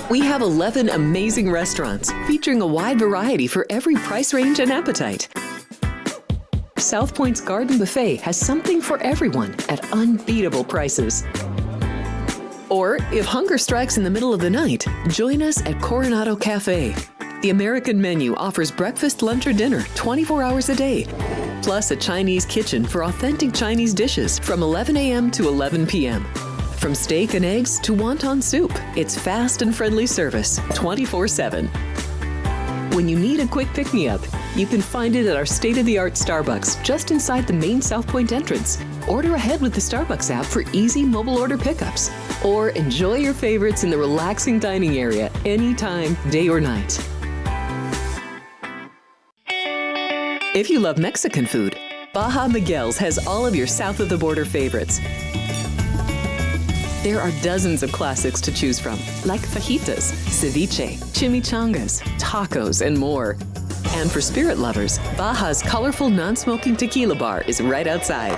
We have 11 amazing restaurants featuring a wide variety for every price range and appetite. South Point's Garden Buffet has something for everyone at unbeatable prices. Or, if hunger strikes in the middle of the night, join us at Coronado Cafe. The American menu offers breakfast, lunch, or dinner 24 hours a day, plus a Chinese kitchen for authentic Chinese dishes from 11 a.m. to 11 p.m. From steak and eggs to wonton soup, it's fast and friendly service 24/7. When you need a quick pick-me-up, you can find it at our state-of-the-art Starbucks just inside the main South Point entrance. Order ahead with the Starbucks app for easy mobile order pickups. Or enjoy your favorites in the relaxing dining area anytime, day or night. If you love Mexican food, Baja Miguel's has all of your south-of-the-border favorites. There are dozens of classics to choose from, like fajitas, ceviche, chimichangas, tacos, and more. And for spirit lovers, Baja's colorful non-smoking tequila bar is right outside.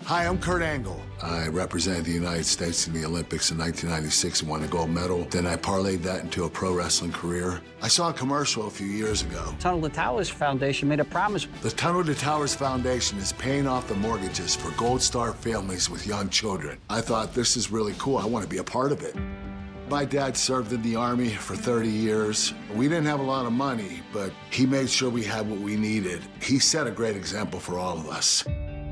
Hi, I'm Kurt Angle. I represented the United States in the Olympics in 1996 and won a gold medal. Then I parlayed that into a pro wrestling career. I saw a commercial a few years ago. Tunnel to Towers Foundation made a promise. The Tunnel to Towers Foundation is paying off the mortgages for Gold Star families with young children. I thought, this is really cool. I want to be a part of it. My dad served in the Army for 30 years. We didn't have a lot of money, but he made sure we had what we needed. He set a great example for all of us.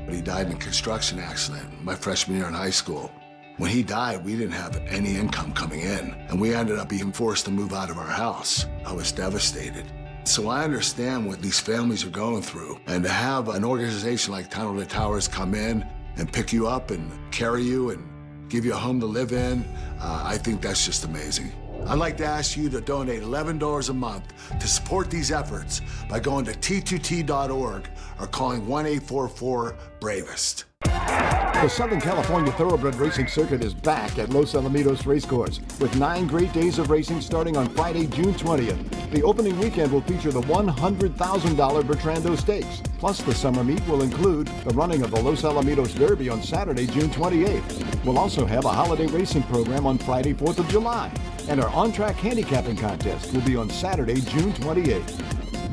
He died in a construction accident my freshman year in high school. When he died, we didn't have any income coming in, and we ended up being forced to move out of our house. I was devastated. So I understand what these families are going through, and to have an organization like Tunnel to Towers come in and pick you up and carry you and give you a home to live in, I think that's just amazing. I'd like to ask you to donate $11 a month to support these efforts by going to t2t.org or calling 1-844-BRAVEST. The Southern California Thoroughbred Racing Circuit is back at Los Alamitos Racecourse with 9 great days of racing starting on Friday, June 20th. The opening weekend will feature the $100,000 Bertrando Stakes. Plus, the summer meet will include the running of the Los Alamitos Derby on Saturday, June 28th. We'll also have a holiday racing program on Friday, 4th of July. And our on-track handicapping contest will be on Saturday, June 28th.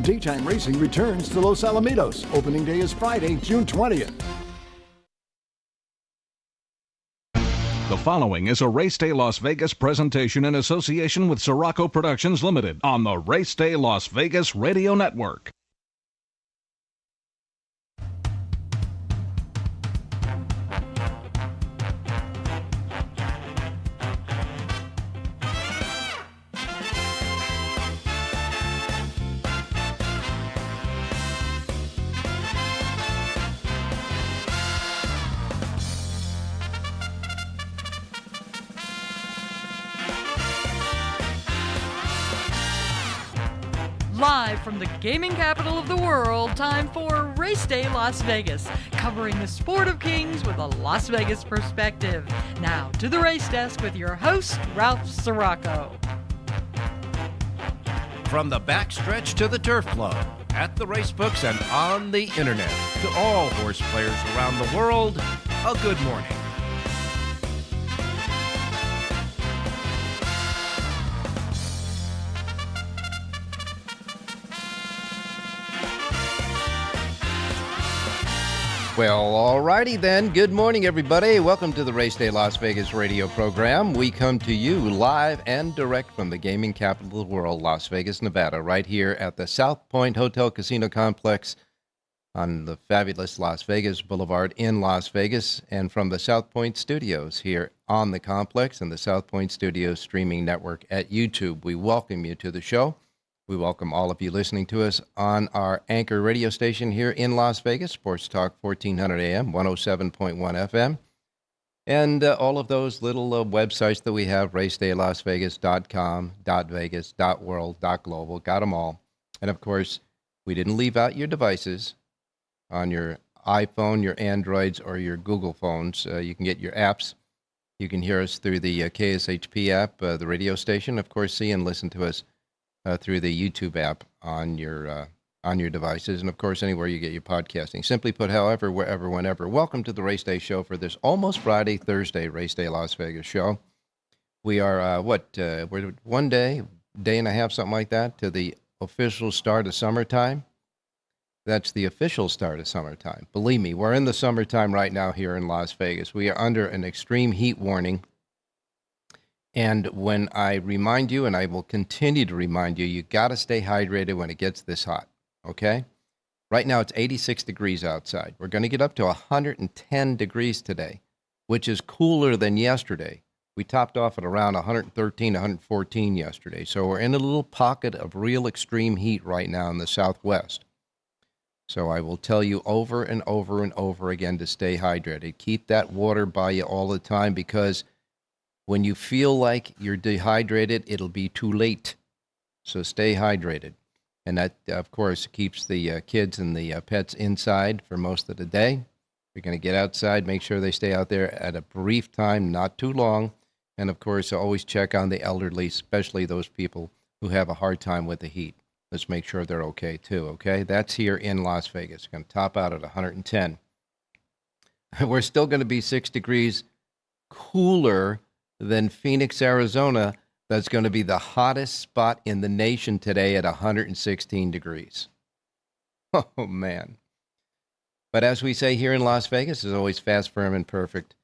Daytime racing returns to Los Alamitos. Opening day is Friday, June 20th. The following is a Race Day Las Vegas presentation in association with Siraco Productions Limited on the Race Day Las Vegas Radio Network. Live from the gaming capital of the world, time for Race Day Las Vegas, covering the sport of kings with a Las Vegas perspective. Now to the race desk with your host, Ralph Siraco. From the backstretch to the turf club, at the race books and on the internet, to all horse players around the world, a good morning. Well, alrighty then. Good morning, everybody. Welcome to the Race Day Las Vegas radio program. We come to you live and direct from the gaming capital of the world, Las Vegas, Nevada, right here at the South Point Hotel Casino Complex on the fabulous Las Vegas Boulevard in Las Vegas, and from the South Point Studios here on the complex and the South Point Studios streaming network at YouTube. We welcome you to the show. We welcome all of you listening to us on our anchor radio station here in Las Vegas, Sports Talk 1400 AM, 107.1 FM, and all of those little websites that we have, racedaylasvegas.com, .vegas, .world, .global, got them all. And of course, we didn't leave out your devices on your iPhone, your Androids, or your Google phones. You can get your apps. You can hear us through the KSHP app, the radio station, of course, see and listen to us through the YouTube app on your on your devices, and of course, anywhere you get your podcasting. Simply put, however, wherever, whenever. Welcome to the Race Day Show for this almost Friday, Thursday Race Day Las Vegas show. We are, we're one day and a half, something like that, to the official start of summertime. That's the official start of summertime. Believe me, we're in the summertime right now here in Las Vegas. We are under an extreme heat warning. And when I remind you, and I will continue to remind you, you got to stay hydrated when it gets this hot, okay? Right now it's 86 degrees outside. We're going to get up to 110 degrees today, which is cooler than yesterday. We topped off at around 113, 114 yesterday. So we're in a little pocket of real extreme heat right now in the Southwest. So I will tell you over and over and over again to stay hydrated. Keep that water by you all the time, because when you feel like you're dehydrated, it'll be too late. So stay hydrated. And that, of course, keeps the kids and the pets inside for most of the day. You're going to get outside, make sure they stay out there at a brief time, not too long. And, of course, always check on the elderly, especially those people who have a hard time with the heat. Let's make sure they're okay, too, okay? That's here in Las Vegas. Going to top out at 110. We're still going to be 6 degrees cooler than Phoenix, Arizona. That's going to be the hottest spot in the nation today at 116 degrees. Oh, man. But as we say here in Las Vegas, it's always fast, firm, and perfect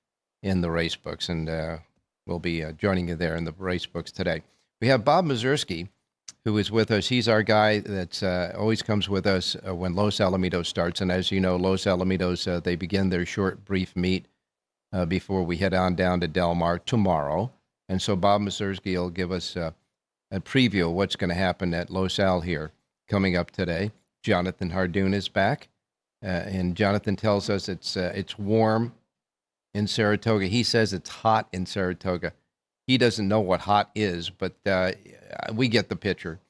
in the race books. And we'll be joining you there in the race books today. We have Bob Mieszerski, who is with us. He's our guy that's always comes with us when Los Alamitos starts. And as you know, Los Alamitos, they begin their short, brief meet before we head on down to Del Mar tomorrow. And so Bob Mieszerski will give us a preview of what's going to happen at Los Al here coming up today. Jonathan Hardoon is back. And Jonathan tells us it's warm in Saratoga. He says it's hot in Saratoga. He doesn't know what hot is, but we get the picture.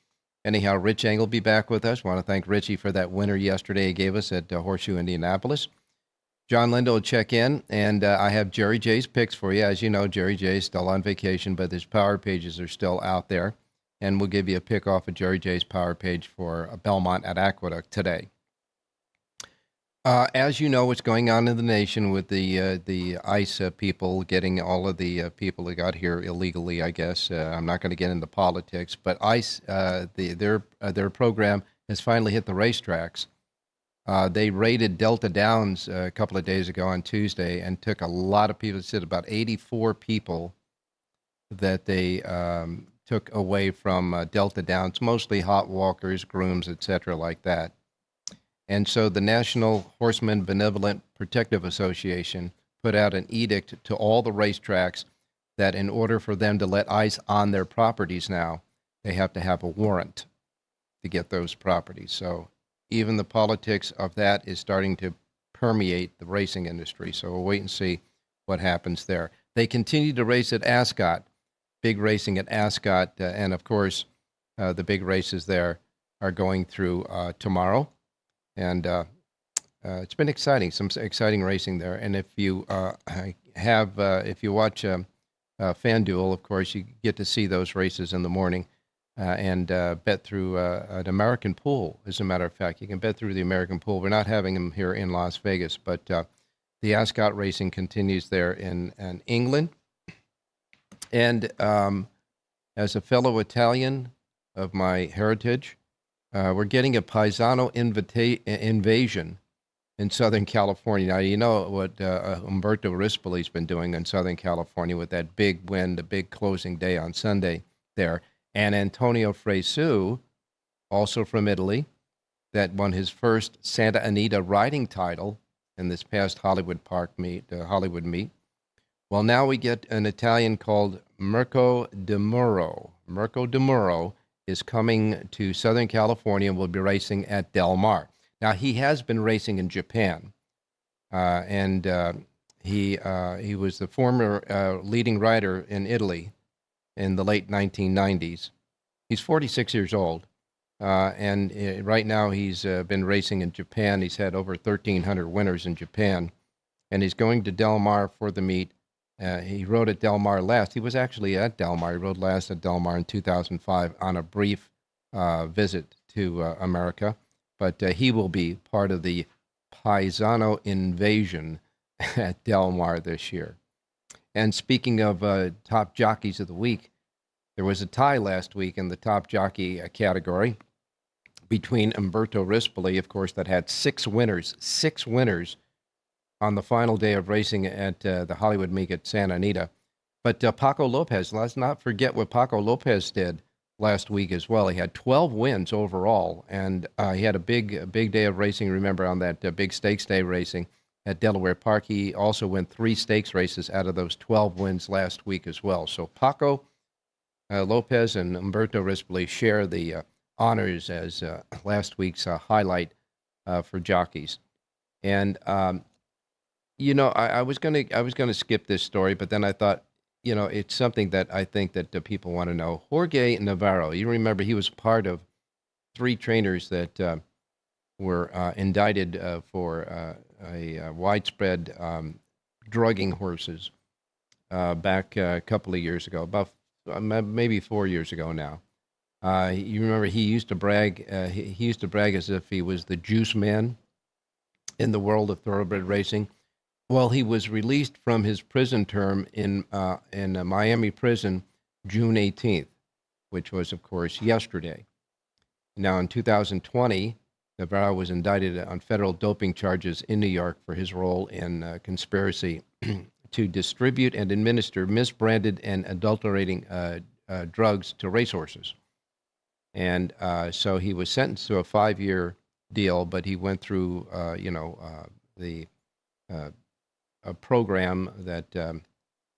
Anyhow, Rich Engel will be back with us. Want to thank Richie for that winner yesterday he gave us at Horseshoe, Indianapolis. John Lindo will check in, and I have Jerry J's picks for you. As you know, Jerry J is still on vacation, but his power pages are still out there. And we'll give you a pick off of Jerry J's power page for Belmont at Aqueduct today. As you know, what's going on in the nation with the ICE people getting all of the people that got here illegally, I guess. I'm not going to get into politics, but ICE, their program has finally hit the racetracks. They raided Delta Downs a couple of days ago on Tuesday and took a lot of people. It said about 84 people that they took away from Delta Downs, mostly hot walkers, grooms, etc., like that. And so the National Horsemen Benevolent Protective Association put out an edict to all the racetracks that in order for them to let ICE on their properties now, they have to have a warrant to get those properties. So even the politics of that is starting to permeate the racing industry. So we'll wait and see what happens there. They continue to race at Ascot, big racing at Ascot. And of course, the big races there are going through tomorrow. And it's been exciting, some exciting racing there. And if you if you watch FanDuel, of course, you get to see those races in the morning and bet through an American pool. As a matter of fact, you can bet through the American pool. We're not having them here in Las Vegas, but the Ascot racing continues there in England. And as a fellow Italian of my heritage, we're getting a Paisano invasion in Southern California. Now, you know what Umberto Rispoli's been doing in Southern California with that big win, the big closing day on Sunday there. And Antonio Fresu, also from Italy, that won his first Santa Anita riding title in this past Hollywood meet. Well, now we get an Italian called Mirko De Muro. Mirko De Muro is coming to Southern California and will be racing at Del Mar. Now, he has been racing in Japan, and he was the former leading rider in Italy in the late 1990s. He's 46 years old, and right now he's been racing in Japan. He's had over 1,300 winners in Japan, and he's going to Del Mar for the meet. He rode at Del Mar last. He was actually at Del Mar. He rode last at Del Mar in 2005 on a brief visit to America. but he will be part of the Paisano invasion at Del Mar this year. And speaking of top jockeys of the week, there was a tie last week in the top jockey category between Umberto Rispoli, of course, that had six winners on the final day of racing at the Hollywood Meet at Santa Anita. But Paco Lopez, let's not forget what Paco Lopez did last week as well. He had 12 wins overall, and he had a big day of racing. Remember, on that big stakes day racing at Delaware Park, he also won 3 stakes races out of those 12 wins last week as well. So Paco Lopez and Umberto Rispoli share the honors as last week's highlight for jockeys. And you know, I was gonna skip this story, but then I thought, you know, it's something that I think that the people want to know. Jorge Navarro, you remember he was part of 3 trainers that were indicted for a widespread drugging horses back a couple of years ago, about maybe 4 years ago now. You remember he used to brag. He used to brag as if he was the juice man in the world of thoroughbred racing. Well, he was released from his prison term in a Miami prison June 18th, which was, of course, yesterday. Now, in 2020, Navarro was indicted on federal doping charges in New York for his role in conspiracy to distribute and administer misbranded and adulterating drugs to racehorses. And so he was sentenced to a 5-year deal, but he went through, a program that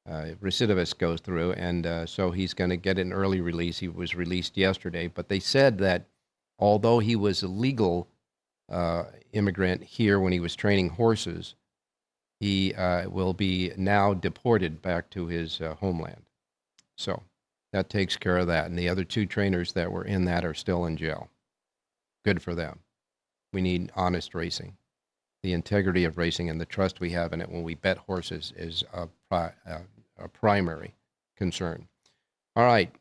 recidivists go through, and so he's going to get an early release. He was released yesterday, but they said that although he was a legal immigrant here when he was training horses, he will be now deported back to his homeland. So that takes care of that. And the other 2 trainers that were in that are still in jail. Good for them. We need honest racing. The integrity of racing and the trust we have in it when we bet horses is a primary concern. All right.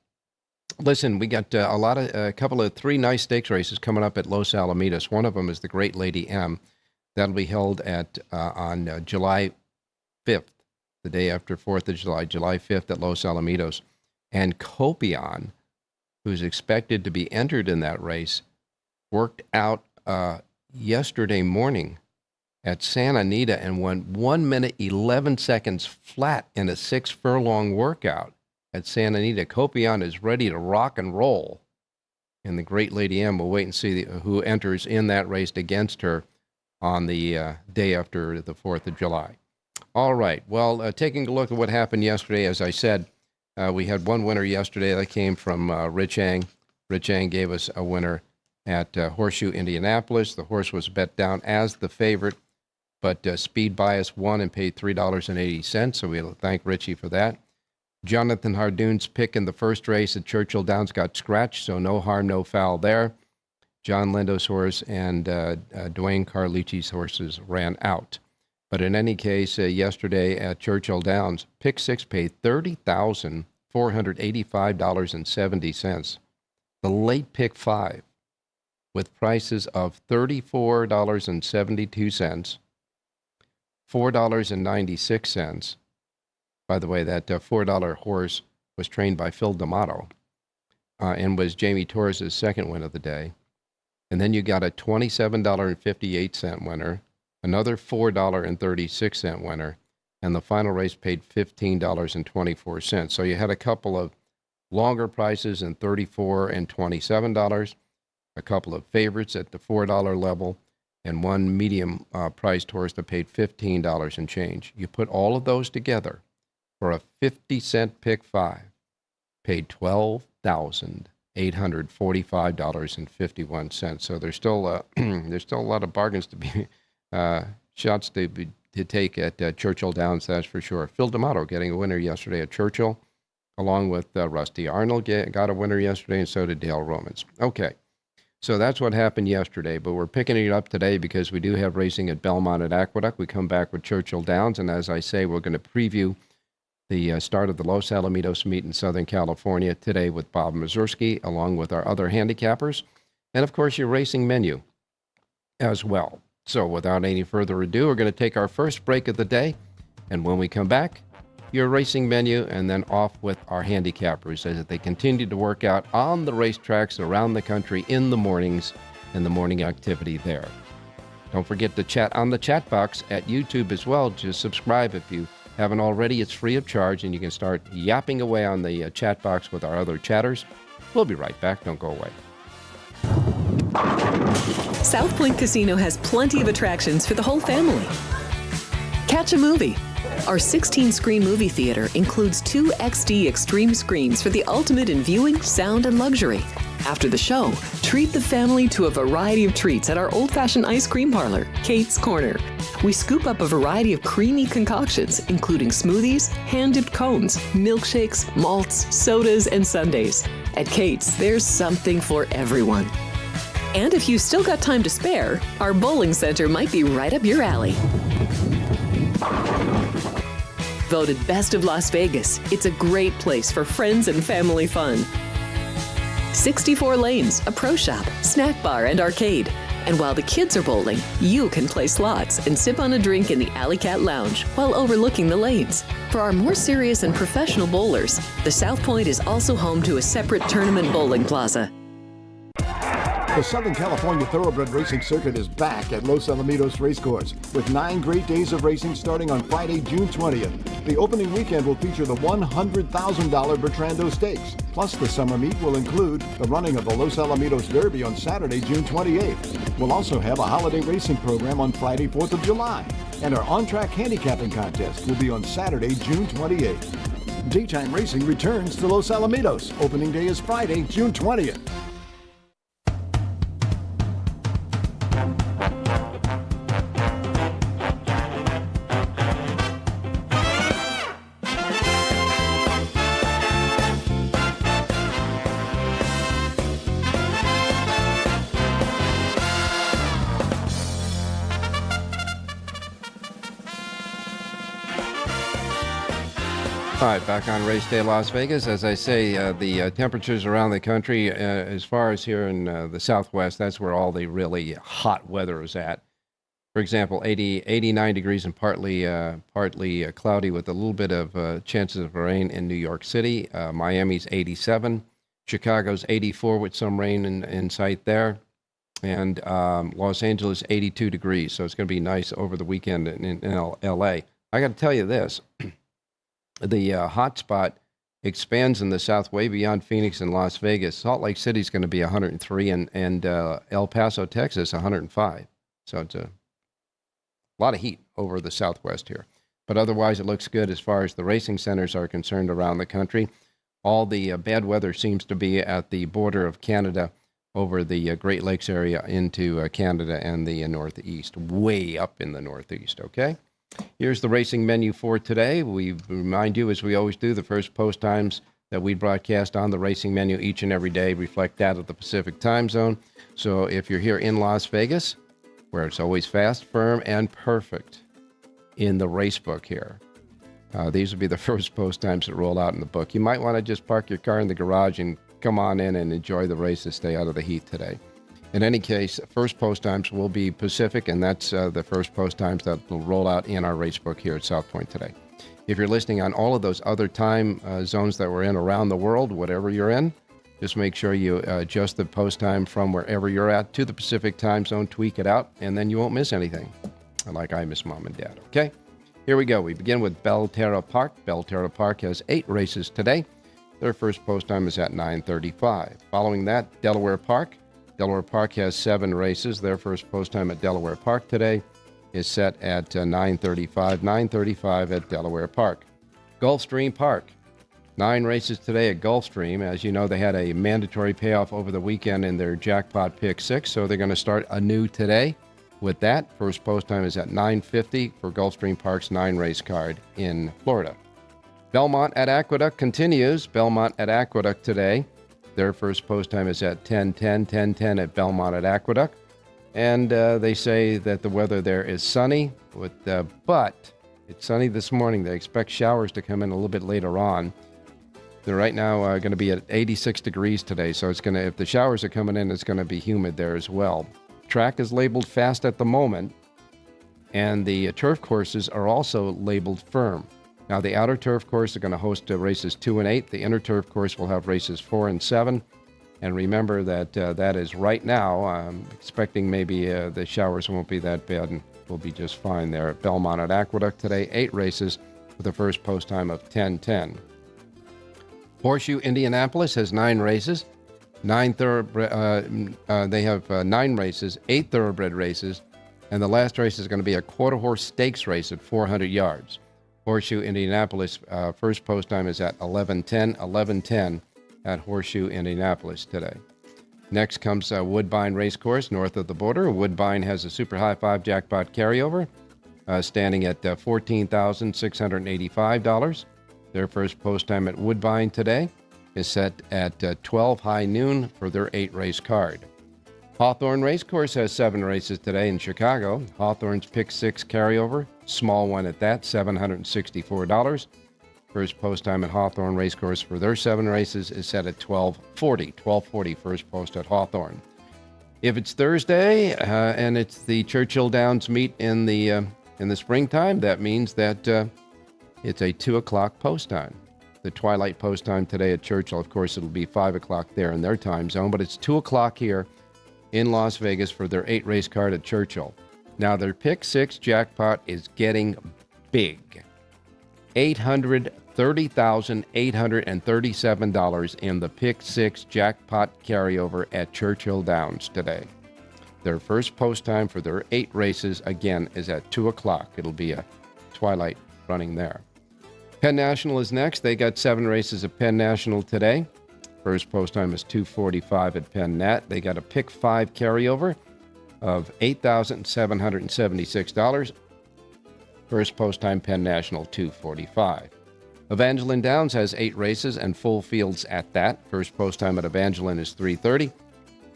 Listen, we got a couple of 3 nice stakes races coming up at Los Alamitos. One of them is the Great Lady M. That'll be held on July 5th, the day after 4th of July, July 5th at Los Alamitos. And Copion, who's expected to be entered in that race, worked out yesterday morning at Santa Anita and won 1 minute, 11 seconds flat in a 6-furlong workout at Santa Anita. Copion is ready to rock and roll. And the Great Lady M, we'll wait and see who enters in that race against her on the day after the 4th of July. All right. Well, taking a look at what happened yesterday, as I said, we had one winner yesterday that came from Rich Ang. Rich Ang gave us a winner at Horseshoe, Indianapolis. The horse was bet down as the favorite, but Speed Bias won and paid $3.80, so we'll thank Richie for that. Jonathan Hardoon's pick in the first race at Churchill Downs got scratched, so no harm, no foul there. John Lindo's horse and Dwayne Carlucci's horses ran out. But in any case, yesterday at Churchill Downs, pick 6 paid $30,485.70. The late pick 5, with prices of $34.72, $4.96. By the way, that $4 horse was trained by Phil D'Amato and was Jamie Torres' second win of the day. And then you got a $27.58 winner, another $4.36 winner, and the final race paid $15.24. So you had a couple of longer prices in $34 and $27, a couple of favorites at the $4 level, and one medium priced horse that paid $15 and change. You put all of those together for a 50-cent pick 5, paid $12,845.51. So there's still there's still a lot of bargains to be shots to take at Churchill Downs, that's for sure. Phil D'Amato getting a winner yesterday at Churchill, along with Rusty Arnold got a winner yesterday, and so did Dale Romans. Okay, so that's what happened yesterday, but we're picking it up today because we do have racing at Belmont at Aqueduct. We come back with Churchill Downs, and as I say, we're going to preview the start of the Los Alamitos meet in Southern California today with Bob Mieszerski, along with our other handicappers, and of course your racing menu. as well. So without any further ado, we're going to take our first break of the day. And when we come back, your racing menu, and then off with our handicappers as they continue to work out on the racetracks around the country in the mornings and the morning activity there. Don't forget to chat on the chat box at YouTube as well. Just subscribe if you haven't already. It's free of charge, and you can start yapping away on the chat box with our other chatters. We'll be right back. Don't go away. South Point Casino has plenty of attractions for the whole family. Catch a movie. Our 16-screen movie theater includes 2 XD Extreme screens for the ultimate in viewing, sound, and luxury. After the show, treat the family to a variety of treats at our old-fashioned ice cream parlor, Kate's Corner. We scoop up a variety of creamy concoctions, including smoothies, hand-dipped cones, milkshakes, malts, sodas, and sundaes. At Kate's, there's something for everyone. And if you've still got time to spare, our bowling center might be right up your alley. Voted Best of Las Vegas, it's a great place for friends and family fun. 64 lanes, a pro shop, snack bar, and arcade. And while the kids are bowling, you can play slots and sip on a drink in the Alley Cat Lounge while overlooking the lanes. For our more serious and professional bowlers, the South Point is also home to a separate tournament bowling plaza. The Southern California Thoroughbred Racing Circuit is back at Los Alamitos Racecourse with 9 great days of racing starting on Friday, June 20th. The opening weekend will feature the $100,000 Bertrando Stakes. Plus, the summer meet will include the running of the Los Alamitos Derby on Saturday, June 28th. We'll also have a holiday racing program on Friday, 4th of July. And our on-track handicapping contest will be on Saturday, June 28th. Daytime racing returns to Los Alamitos. Opening day is Friday, June 20th. All right, back on Race Day Las Vegas. As I say, the temperatures around the country, as far as here in the Southwest, that's where all the really hot weather is at. For example, 89 degrees and partly cloudy with a little bit of chances of rain in New York City. Miami's 87. Chicago's 84 with some rain in sight there. And Los Angeles, 82 degrees. So it's going to be nice over the weekend in L.A. I got to tell you this. The hot spot expands in the south way beyond Phoenix and Las Vegas. Salt Lake City is going to be 103 and El Paso, Texas, 105. So it's a lot of heat over the southwest here. But otherwise, it looks good as far as the racing centers are concerned around the country. All the bad weather seems to be at the border of Canada over the Great Lakes area into Canada and the Northeast, way up in the Northeast, okay? Here's the racing menu for today. We remind you, as we always do, the first post times that we broadcast on the racing menu each and every day reflect that of the Pacific time zone. So if you're here in Las Vegas, where it's always fast, firm, and perfect in the race book here, these will be the first post times that roll out in the book. You might want to just park your car in the garage and come on in and enjoy the race to stay out of the heat today. In any case, first post times will be Pacific, and that's the first post times that will roll out in our race book here at South Point today. If you're listening on all of those other time zones that we're in around the world, whatever you're in, just make sure you adjust the post time from wherever you're at to the Pacific time zone, tweak it out, and then you won't miss anything, like I miss Mom and Dad, okay? Here we go. We begin with Belterra Park. Belterra Park has 8 races today. Their first post time is at 9:35. Following that, Delaware Park. Delaware Park has 7 races. Their first post time at Delaware Park today is set at 9:35. 9:35 at Delaware Park. Gulfstream Park. 9 races today at Gulfstream. As you know, they had a mandatory payoff over the weekend in their jackpot pick 6, so they're going to start anew today with that. First post time is at 9:50 for Gulfstream Park's 9-race card in Florida. Belmont at Aqueduct continues. Belmont at Aqueduct today. Their first post time is at 10:10 at Belmont at Aqueduct. And they say that the weather there is sunny, but it's sunny this morning. They expect showers to come in a little bit later on. They're right now going to be at 86 degrees today, so it's going to, if the showers are coming in, it's going to be humid there as well. track is labeled fast at the moment, and the turf courses are also labeled firm. Now, the outer turf course are going to host races 2 and 8. The inner turf course will have races 4 and 7. And remember that that is right now. I'm expecting maybe the showers won't be that bad and we'll be just fine there at Belmont at Aqueduct today. 8 races with a first post time of 10:10. Horseshoe Indianapolis has 9 races. They have 9 races, 8 thoroughbred races, and the last race is going to be a quarter horse stakes race at 400 yards. Horseshoe Indianapolis first post time is at 11:10 at Horseshoe Indianapolis today. Next comes Woodbine Racecourse north of the border. Woodbine has a Super High 5 jackpot carryover standing at $14,685. Their first post time at Woodbine today is set at 12 high noon for their 8-race card. Hawthorne Racecourse has 7 races today in Chicago. Hawthorne's Pick 6 carryover, small one at that, $764. First post time at Hawthorne Racecourse for their 7 races is set at 12:40 first post at Hawthorne. If it's Thursday and it's the Churchill Downs meet in the springtime, that means that it's a 2 o'clock post time. The twilight post time today at Churchill, of course, it'll be 5 o'clock there in their time zone, but it's 2 o'clock here in Las Vegas for their 8-race card at Churchill. Now, their Pick 6 jackpot is getting big. $830,837 in the Pick 6 jackpot carryover at Churchill Downs today. Their first post time for their 8 races, again, is at 2 o'clock. It'll be a twilight running there. Penn National is next. They got 7 races at Penn National today. First post time is 2:45 at Penn Nat. They got a Pick 5 carryover of $8,776. First post time Penn National 2:45. Evangeline Downs has 8 races and full fields at that. First post time at Evangeline is 3:30.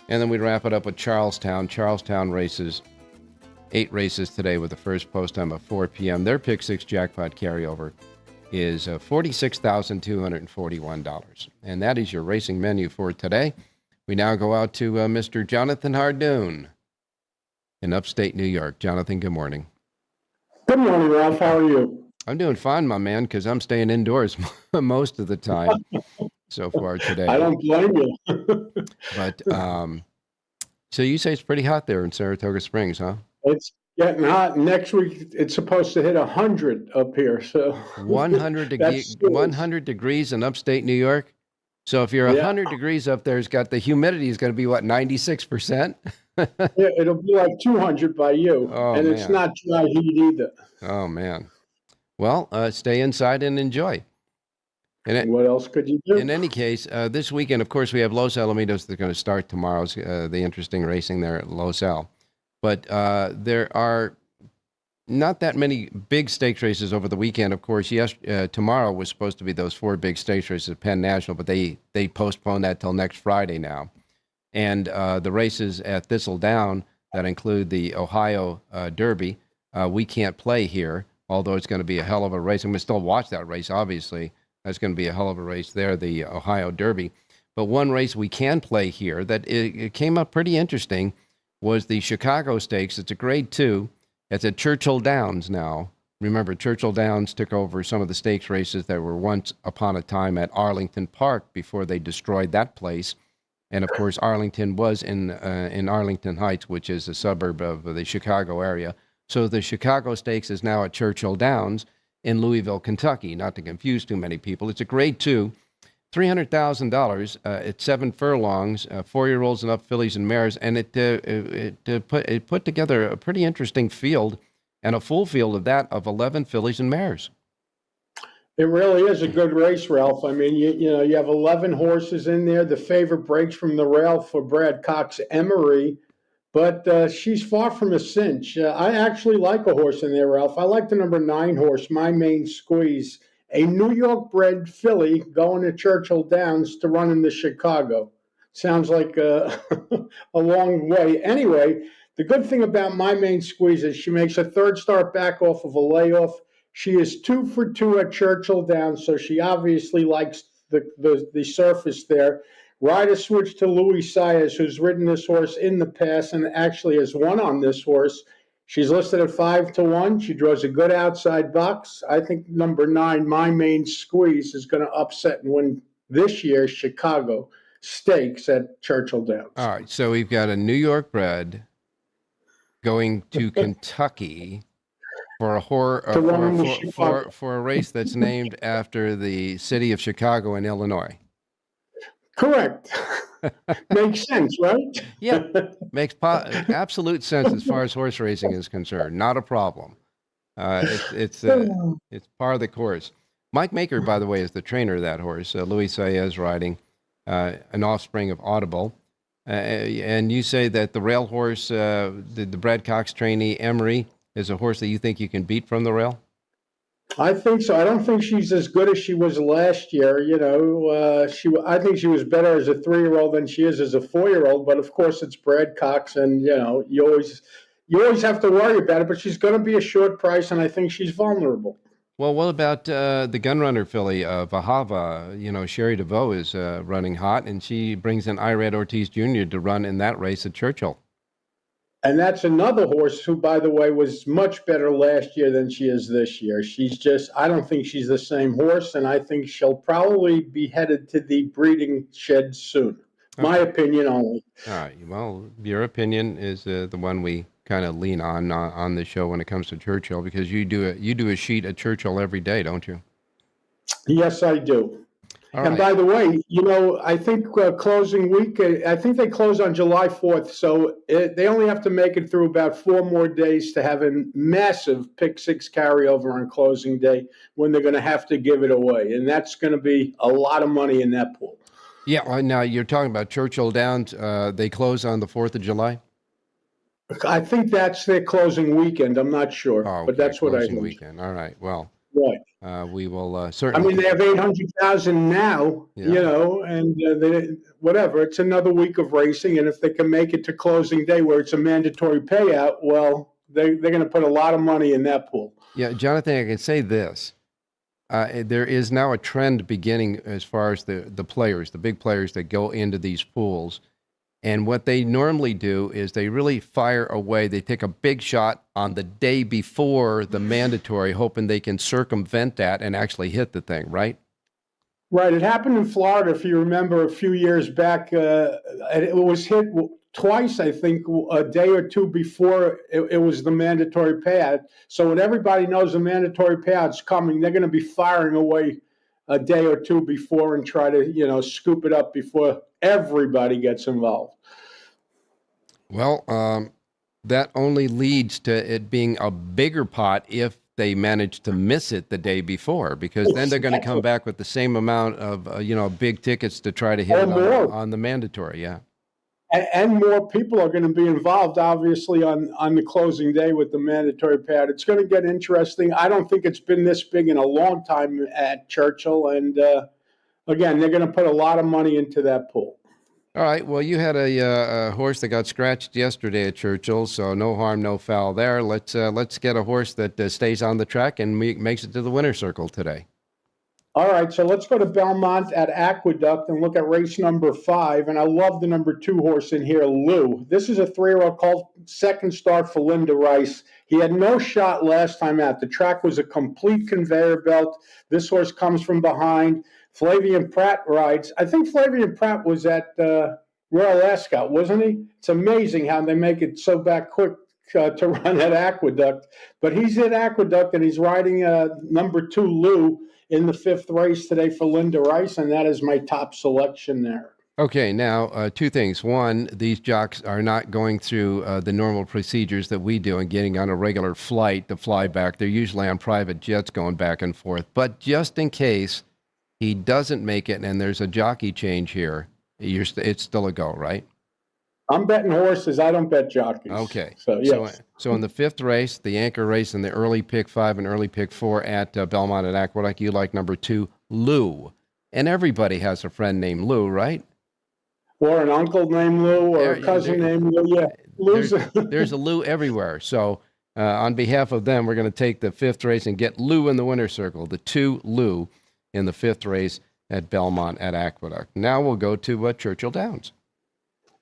And then we wrap it up with Charlestown. Charlestown races 8 races today with the first post time of 4 p.m. Their Pick 6 jackpot carryover is $46,241. And that is your racing menu for today. We now go out to Mr. Jonathan Hardoon in upstate New York. Jonathan, good morning. Good morning, Ralph. How are you? I'm doing fine, my man, because I'm staying indoors most of the time so far today. I don't blame you. But so you say it's pretty hot there in Saratoga Springs, huh? It's getting hot. Next week, it's supposed to hit 100 up here. So 100 degrees in upstate New York. So if you're 100 degrees up there, it's got the humidity is going to be what, 96%? Yeah, it'll be like 200 by you, and man. It's not dry heat either. Oh man. Well, stay inside and enjoy. What else could you do? In any case, this weekend, of course, we have Los Alamitos that's going to start tomorrow. The interesting racing there at Los Al. But there are not that many big stakes races over the weekend. Of course, tomorrow was supposed to be those 4 big stakes races at Penn National, but they postponed that till next Friday now. And the races at Thistledown that include the Ohio Derby, we can't play here, although it's going to be a hell of a race. I'm going to still watch that race, obviously. That's going to be a hell of a race there, the Ohio Derby. But one race we can play here that it came up pretty interesting was the Chicago Stakes. It's a Grade 2. It's at Churchill Downs now. Remember, Churchill Downs took over some of the stakes races that were once upon a time at Arlington Park before they destroyed that place. And, of course, Arlington was in Arlington Heights, which is a suburb of the Chicago area. So the Chicago Stakes is now at Churchill Downs in Louisville, Kentucky, not to confuse too many people. It's a Grade 2, $300,000 at 7 furlongs, 4-year-olds and up fillies and mares, and it put together a pretty interesting field, and a full field of that of 11 fillies and mares. It really is a good race, Ralph. I mean, you have 11 horses in there. The favorite breaks from the rail for Brad Cox Emery, but she's far from a cinch. I actually like a horse in there, Ralph. I like the number 9 horse, My Main Squeeze, a New York-bred filly going to Churchill Downs to run in the Chicago. Sounds like a long way. Anyway, the good thing about My Main Squeeze is she makes a 3rd start back off of a layoff. She is 2 for 2 at Churchill Downs, so she obviously likes the surface there. Ride a switch to Luis Saez, who's ridden this horse in the past and actually has won on this horse. She's listed at 5-1. She draws a good outside box. I think number 9, My Main Squeeze, is going to upset and win this year's Chicago Stakes at Churchill Downs. All right, so we've got a New York bred going to Kentucky for a race that's named after the city of Chicago in Illinois. Correct. Makes sense, right? Yeah, makes absolute sense as far as horse racing is concerned. Not a problem. It's part of the course. Mike Maker, by the way, is the trainer of that horse. Luis Saez riding an offspring of Audible. And you say that the rail horse, the Brad Cox trainee, Emery, is a horse that you think you can beat from the rail? I think so. I don't think she's as good as she was last year. I think she was better as a 3-year-old than she is as a 4-year-old. But of course, it's Brad Cox, and you always have to worry about it. But she's going to be a short price, and I think she's vulnerable. Well, what about the gunrunner filly, Vahava? Sherry DeVoe is running hot, and she brings in Irad Ortiz Jr. to run in that race at Churchill. And that's another horse who, by the way, was much better last year than she is this year. I don't think she's the same horse, and I think she'll probably be headed to the breeding shed soon. My opinion only. All right. Well, your opinion is the one we kind of lean on the show when it comes to Churchill, because you do a sheet at Churchill every day, don't you? Yes, I do. All and right. by the way, I think closing week, I think they close on July 4th. So they only have to make it through about 4 more days to have a massive pick 6 carryover on closing day when they're going to have to give it away. And that's going to be a lot of money in that pool. Yeah. Now you're talking about Churchill Downs. They close on the 4th of July? I think that's their closing weekend. I'm not sure, Oh, okay. but that's what I Closing heard. weekend. All right. Well, Right. we will I certainly. mean, they have 800,000 now, Yeah. and whatever. It's another week of racing, and if they can make it to closing day where it's a mandatory payout, well, they're going to put a lot of money in that pool. Yeah, Jonathan, I can say this. There is now a trend beginning as far as the players, the big players that go into these pools. And what they normally do is they really fire away. They take a big shot on the day before the mandatory, hoping they can circumvent that and actually hit the thing, right? Right. It happened in Florida, if you remember, a few years back. It was hit twice, I think, a day or two before it was the mandatory payout. So when everybody knows the mandatory payout's coming, they're going to be firing away a day or two before and try to, scoop it up before everybody gets involved. Well, that only leads to it being a bigger pot if they manage to miss it the day before, because then they're going to come back with the same amount of, big tickets to try to hit it on the mandatory. Yeah. And more people are going to be involved, obviously, on the closing day with the mandatory payout. It's going to get interesting. I don't think it's been this big in a long time at Churchill. And, again, they're going to put a lot of money into that pool. All right. Well, you had a horse that got scratched yesterday at Churchill, so no harm, no foul there. Let's get a horse that stays on the track and makes it to the winner's circle today. All right, so let's go to Belmont at Aqueduct and look at race number 5. And I love the number 2 horse in here, Lou. This is a 3-year-old called second start for Linda Rice. He had no shot last time out. The track was a complete conveyor belt. This horse comes from behind. Flavian Pratt rides. I think Flavian Pratt was at Royal Ascot, wasn't he? It's amazing how they make it so back quick to run at Aqueduct. But he's at Aqueduct, and he's riding number 2, Lou, in the 5th race today for Linda Rice, and that is my top selection there. Okay, now, 2 things. One, these jocks are not going through the normal procedures that we do and getting on a regular flight to fly back. They're usually on private jets going back and forth. But just in case he doesn't make it and there's a jockey change here, it's still a go, right? I'm betting horses. I don't bet jockeys. Okay. So, yes. So in the 5th race, the anchor race in the early pick 5 and early pick 4 at Belmont at Aqueduct, you like number 2, Lou. And everybody has a friend named Lou, right? Or an uncle named Lou, or a cousin named Lou. Yeah. There's a Lou everywhere. So on behalf of them, we're going to take the 5th race and get Lou in the winner's circle, the 2 Lou in the 5th race at Belmont at Aqueduct. Now we'll go to Churchill Downs.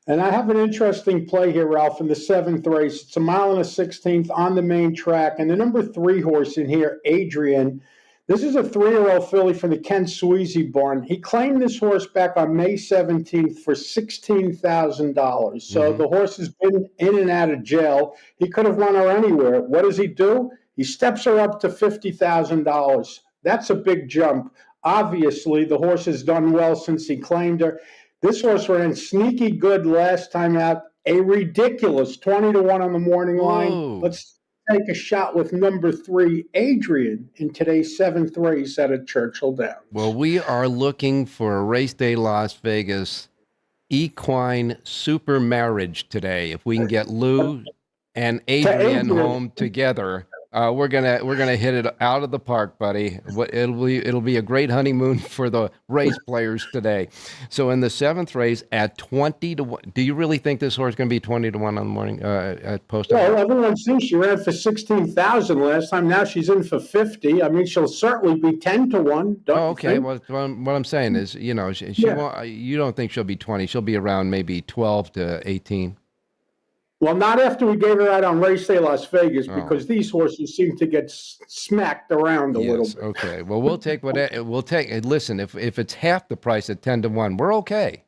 And I have an interesting play here, Ralph, in the 7th race. It's a 1.16 miles on the main track. And the number 3 horse in here, Adrian, this is a 3-year-old filly from the Ken Sweezy barn. He claimed this horse back on May 17th for $16,000. So the horse has been in and out of jail. He could have run her anywhere. What does he do? He steps her up to $50,000. That's a big jump. Obviously, the horse has done well since he claimed her. This horse ran sneaky good last time out, a ridiculous 20-1 on the morning line. Whoa. Let's take a shot with number 3, Adrian, in today's 7th race at a Churchill Downs. Well, we are looking for a Race Day Las Vegas equine super marriage today. If we can get Lou and Adrian home together, we're gonna hit it out of the park, buddy. It'll be a great honeymoon for the race players today. So in the 7th race at 20-1, do you really think this horse is going to be 20-1 on the morning at post? Well, everyone thinks she ran for 16,000 last time. Now she's in for 50. I mean, she'll certainly be 10-1. Okay. Well, what I'm saying is, she won't, you don't think she'll be 20? She'll be around maybe 12 to 18. Well, not after we gave her out on Race Day Las Vegas, because these horses seem to get smacked around a little bit. Okay. Well, we'll take Listen, if it's half the price at 10-1, we're okay.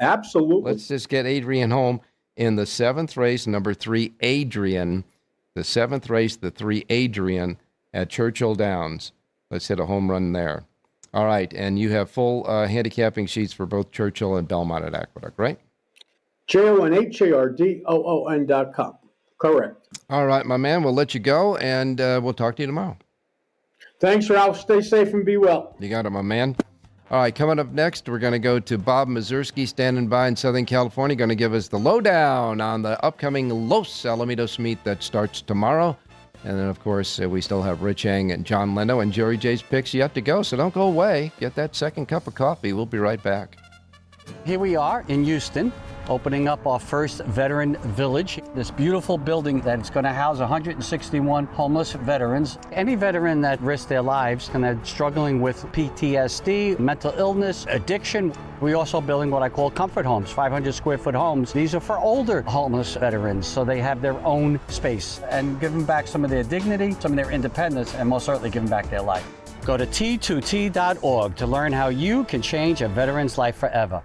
Absolutely. Let's just get Adrian home in the 7th race, number 3, Adrian. The 7th race, the 3, Adrian at Churchill Downs. Let's hit a home run there. All right. And you have full handicapping sheets for both Churchill and Belmont at Aqueduct, right? JONHARDOON.com. Correct. All right, my man. We'll let you go, and we'll talk to you tomorrow. Thanks, Ralph. Stay safe and be well. You got it, my man. All right, coming up next, we're going to go to Bob Mieszerski, standing by in Southern California, going to give us the lowdown on the upcoming Los Alamitos meet that starts tomorrow. And then, of course, we still have Rich Eng and John Leno and Jerry J's picks yet to go, so don't go away. Get that second cup of coffee. We'll be right back. Here we are in Houston, opening up our first veteran village. This beautiful building that's going to house 161 homeless veterans. Any veteran that risks their lives and they're struggling with PTSD, mental illness, addiction. We're also building what I call comfort homes, 500 square foot homes. These are for older homeless veterans, so they have their own space and give them back some of their dignity, some of their independence, and most certainly give them back their life. Go to T2T.org to learn how you can change a veteran's life forever.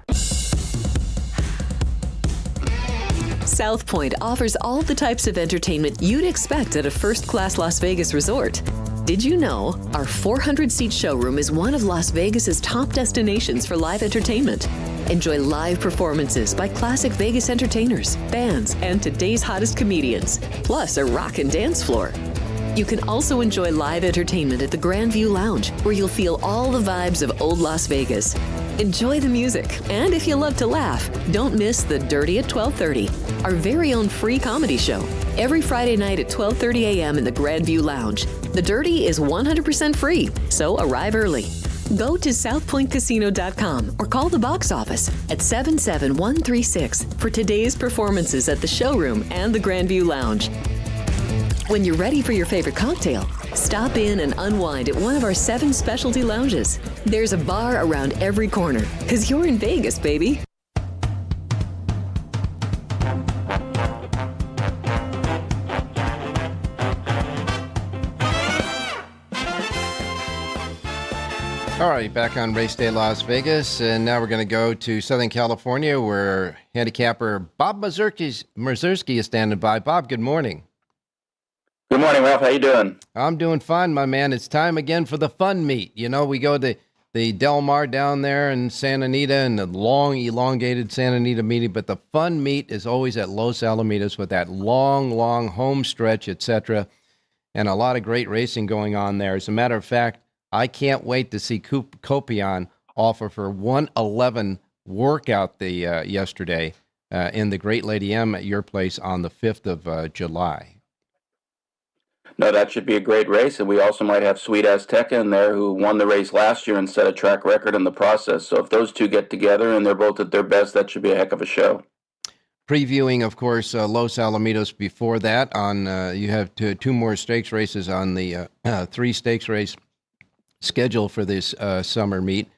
South Point offers all the types of entertainment you'd expect at a first-class Las Vegas resort. Did you know our 400-seat showroom is one of Las Vegas's top destinations for live entertainment? Enjoy live performances by classic Vegas entertainers, bands, and today's hottest comedians, plus a rock and dance floor. You can also enjoy live entertainment at the Grand View Lounge, where you'll feel all the vibes of old Las Vegas. Enjoy the music, and if you love to laugh, don't miss The Dirty at 12:30, our very own free comedy show, every Friday night at 12:30 a.m. in the Grand View Lounge. The Dirty is 100% free, so arrive early. Go to southpointcasino.com or call the box office at 77136 for today's performances at the showroom and the Grand View Lounge. When you're ready for your favorite cocktail, stop in and unwind at one of our 7 specialty lounges. There's a bar around every corner, because you're in Vegas, baby. All right, back on Race Day Las Vegas, and now we're going to go to Southern California, where handicapper Bob Mieszerski is standing by. Bob, good morning. Good morning, Ralph. How you doing? I'm doing fine, my man. It's time again for the fun meet. You know, we go to the Del Mar down there in Santa Anita and the long, elongated Santa Anita meeting, but the fun meet is always at Los Alamitos with that long, long home stretch, etc., and a lot of great racing going on there. As a matter of fact, I can't wait to see Copion offer for 111 workout yesterday in the Great Lady M at your place on the 5th of July. No, that should be a great race, and we also might have Sweet Azteca in there, who won the race last year and set a track record in the process. So if those two get together and they're both at their best, that should be a heck of a show. Previewing, of course, Los Alamitos before that. You have two more stakes races on the 3 stakes race schedule for this summer meet.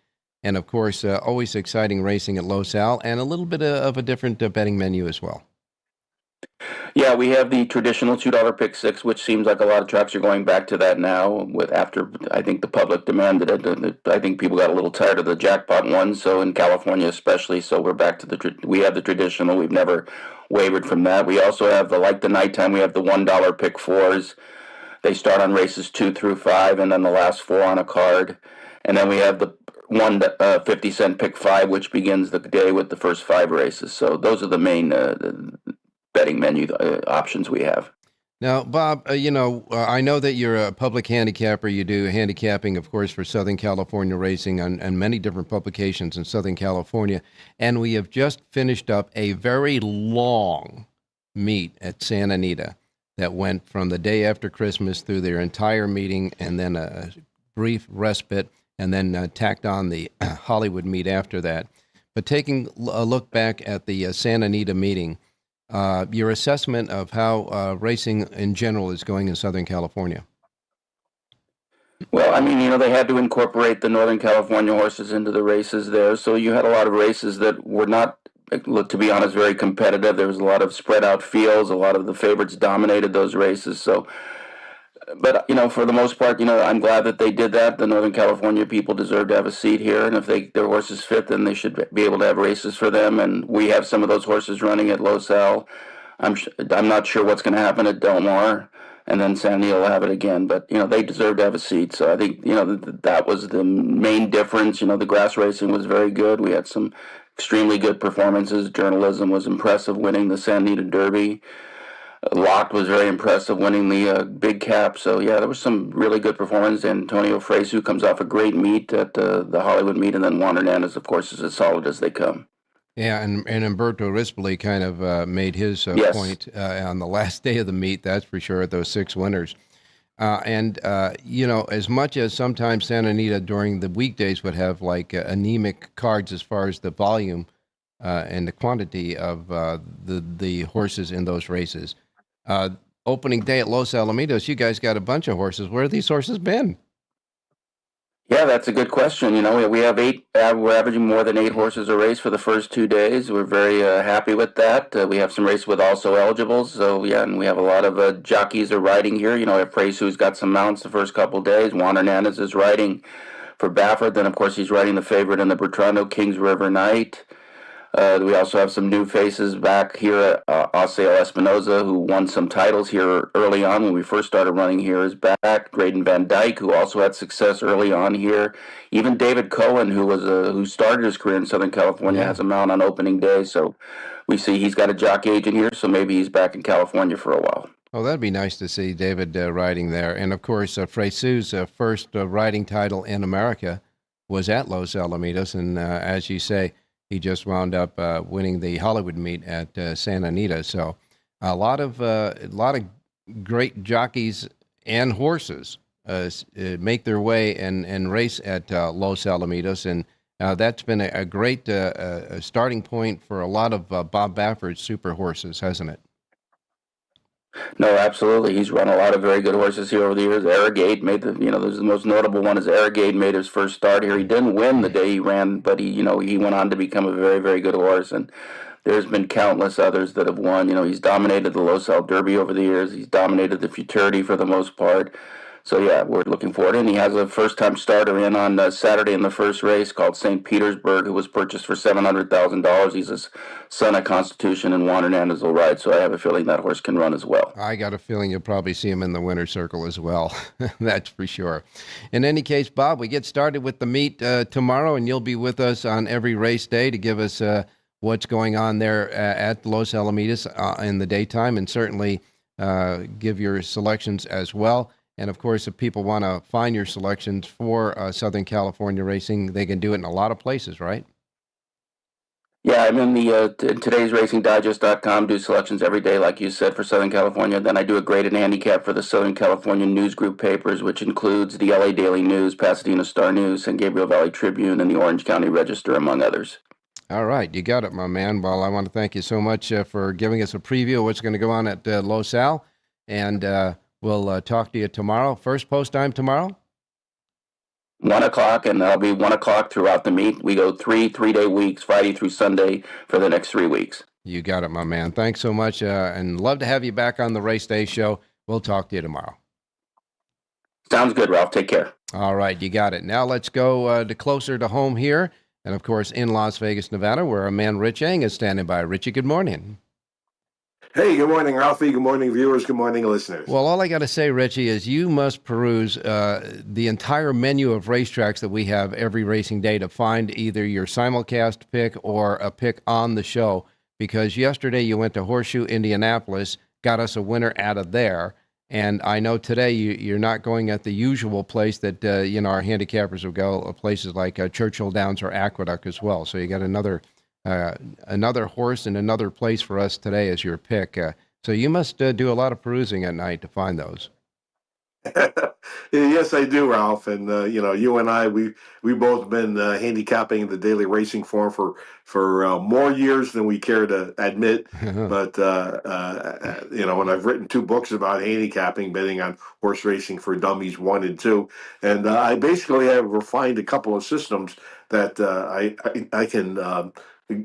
And of course, always exciting racing at Los Al, and a little bit of a different betting menu as well. Yeah, we have the traditional $2 pick six, which seems like a lot of tracks are going back to that now. With after I think the public demanded it, and I think people got a little tired of the jackpot ones. So in California, especially, so we're back to we have the traditional. We've never wavered from that. We also have the nighttime. We have the $1 pick fours. They start on races 2 through 5, and then the last 4 on a card. And then we have the 50-cent pick 5, which begins the day with the first 5 races. So those are the main betting menu options we have. Now, Bob, I know that you're a public handicapper. You do handicapping, of course, for Southern California Racing and many different publications in Southern California. And we have just finished up a very long meet at Santa Anita that went from the day after Christmas through their entire meeting, and then a brief respite, and then tacked on the Hollywood meet after that. But taking a look back at the Santa Anita meeting, your assessment of how racing in general is going in Southern California. Well, I mean, they had to incorporate the Northern California horses into the races there. So you had a lot of races that were not, to be honest, very competitive. There was a lot of spread out fields. A lot of the favorites dominated those races. So, but, for the most part, I'm glad that they did that. The Northern California people deserve to have a seat here. And if their horses fit, then they should be able to have races for them. And we have some of those horses running at Los Al. I'm not sure what's going to happen at Del Mar. And then San Diego will have it again. But, they deserve to have a seat. So I think, that was the main difference. The grass racing was very good. We had some extremely good performances. Journalism was impressive, winning the San Anita Derby. Locke was very impressive, winning the big cap. So, yeah, there was some really good performance. Antonio Fresu comes off a great meet at the Hollywood meet. And then Juan Hernandez, of course, is as solid as they come. Yeah, and Umberto Rispoli kind of made his yes. point on the last day of the meet, that's for sure, at those 6 winners. As much as sometimes Santa Anita during the weekdays would have anemic cards as far as the volume and the quantity of the horses in those races. Opening day at Los Alamitos, you guys got a bunch of horses. Where have these horses been? Yeah, that's a good question. We have 8. We're averaging more than 8 horses a race for the first 2 days. We're very happy with that. We have some races with also eligibles. So yeah, and we have a lot of jockeys are riding here. Fresu, who's got some mounts the first couple of days. Juan Hernandez is riding for Baffert. Then of course he's riding the favorite in the Bertrando Kings River Night. We also have some new faces back here. Oseo Espinoza, who won some titles here early on when we first started running here, is back. Graydon Van Dyke, who also had success early on here. Even David Cohen, who started his career in Southern California, has a mount on opening day. So we see he's got a jockey agent here, so maybe he's back in California for a while. Oh, that'd be nice to see David riding there. And of course, Fresu's first riding title in America was at Los Alamitos, and as you say, he just wound up winning the Hollywood meet at Santa Anita. So a lot of great jockeys and horses make their way and race at Los Alamitos. And that's been a great starting point for a lot of Bob Baffert's super horses, hasn't it? No, absolutely. He's run a lot of very good horses here over the years. Arrogate made the most notable one is Arrogate made his first start here. He didn't win the day he ran, but he went on to become a very, very good horse. And there's been countless others that have won. He's dominated the Los Al Derby over the years. He's dominated the Futurity for the most part. So, yeah, we're looking forward. And he has a first-time starter in on Saturday in the first race called St. Petersburg, who was purchased for $700,000. He's a son of Constitution, and Juan Hernandez will ride. So I have a feeling that horse can run as well. I got a feeling you'll probably see him in the winner's circle as well. That's for sure. In any case, Bob, we get started with the meet tomorrow, and you'll be with us on every race day to give us what's going on there at Los Alamitos in the daytime, and certainly give your selections as well. And, of course, if people want to find your selections for Southern California racing, they can do it in a lot of places, right? Yeah, I'm in the today'sracingdigest.com, do selections every day, like you said, for Southern California. Then I do a graded handicap for the Southern California News Group papers, which includes the LA Daily News, Pasadena Star News, San Gabriel Valley Tribune, and the Orange County Register, among others. All right, you got it, my man. Well, I want to thank you so much for giving us a preview of what's going to go on at Los Al, and we'll talk to you tomorrow. First post time tomorrow? 1 o'clock, and that'll be 1 o'clock throughout the meet. We go three-day weeks, Friday through Sunday for the next 3 weeks. You got it, my man. Thanks so much, and love to have you back on the Race Day Show. We'll talk to you tomorrow. Sounds good, Ralph. Take care. All right, you got it. Now let's go to closer to home here, and of course in Las Vegas, Nevada, where our man Rich Eng is standing by. Richie, good morning. Hey, good morning, Ralphie. Good morning, viewers. Good morning, listeners. Well, all I got to say, Richie, is you must peruse the entire menu of racetracks that we have every racing day to find either your simulcast pick or a pick on the show, because yesterday you went to Horseshoe, Indianapolis, got us a winner out of there. And I know today you're not going at the usual place that, our handicappers will go, places like Churchill Downs or Aqueduct as well. So you got another horse and another place for us today as your pick. So you must do a lot of perusing at night to find those. Yes, I do, Ralph. And you and I, we both been handicapping the daily racing form for more years than we care to admit. But when I've written 2 books about handicapping, betting on horse racing for dummies 1 and 2, and I basically have refined a couple of systems that I can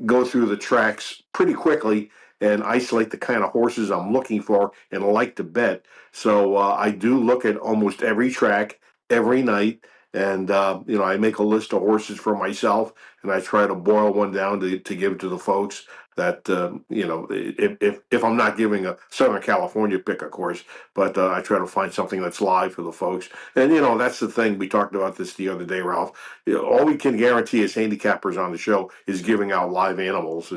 go through the tracks pretty quickly and isolate the kind of horses I'm looking for and like to bet. So I do look at almost every track every night, and I make a list of horses for myself, and I try to boil one down to give to the folks that if I'm not giving a Southern California pick, of course, but I try to find something that's live for the folks. And that's the thing, we talked about this the other day, Ralph. All we can guarantee as handicappers on the show is giving out live animals.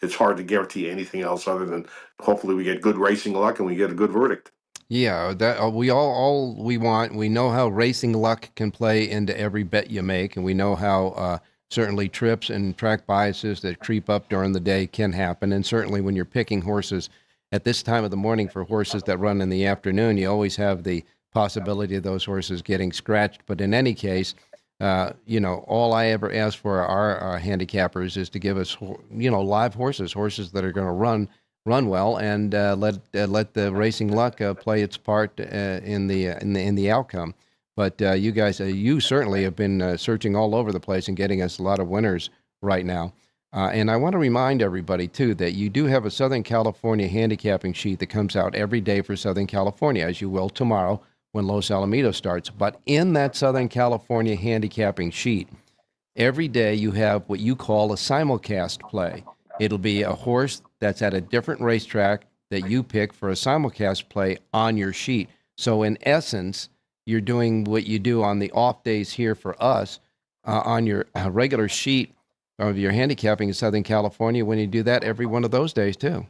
It's hard to guarantee anything else other than hopefully we get good racing luck and we get a good verdict. Yeah, that we all we want. We know how racing luck can play into every bet you make, and we know how certainly trips and track biases that creep up during the day can happen. And certainly when you're picking horses at this time of the morning for horses that run in the afternoon, you always have the possibility of those horses getting scratched. But in any case, all I ever ask for our handicappers is to give us, live horses that are going to run well, and let the racing luck play its part in the outcome. But you guys, you certainly have been searching all over the place and getting us a lot of winners right now. And I want to remind everybody, too, that you do have a Southern California handicapping sheet that comes out every day for Southern California, as you will tomorrow when Los Alamitos starts. But in that Southern California handicapping sheet, every day you have what you call a simulcast play. It'll be a horse that's at a different racetrack that you pick for a simulcast play on your sheet. So in essence, you're doing what you do on the off days here for us on your regular sheet of your handicapping in Southern California, when you do that every one of those days too.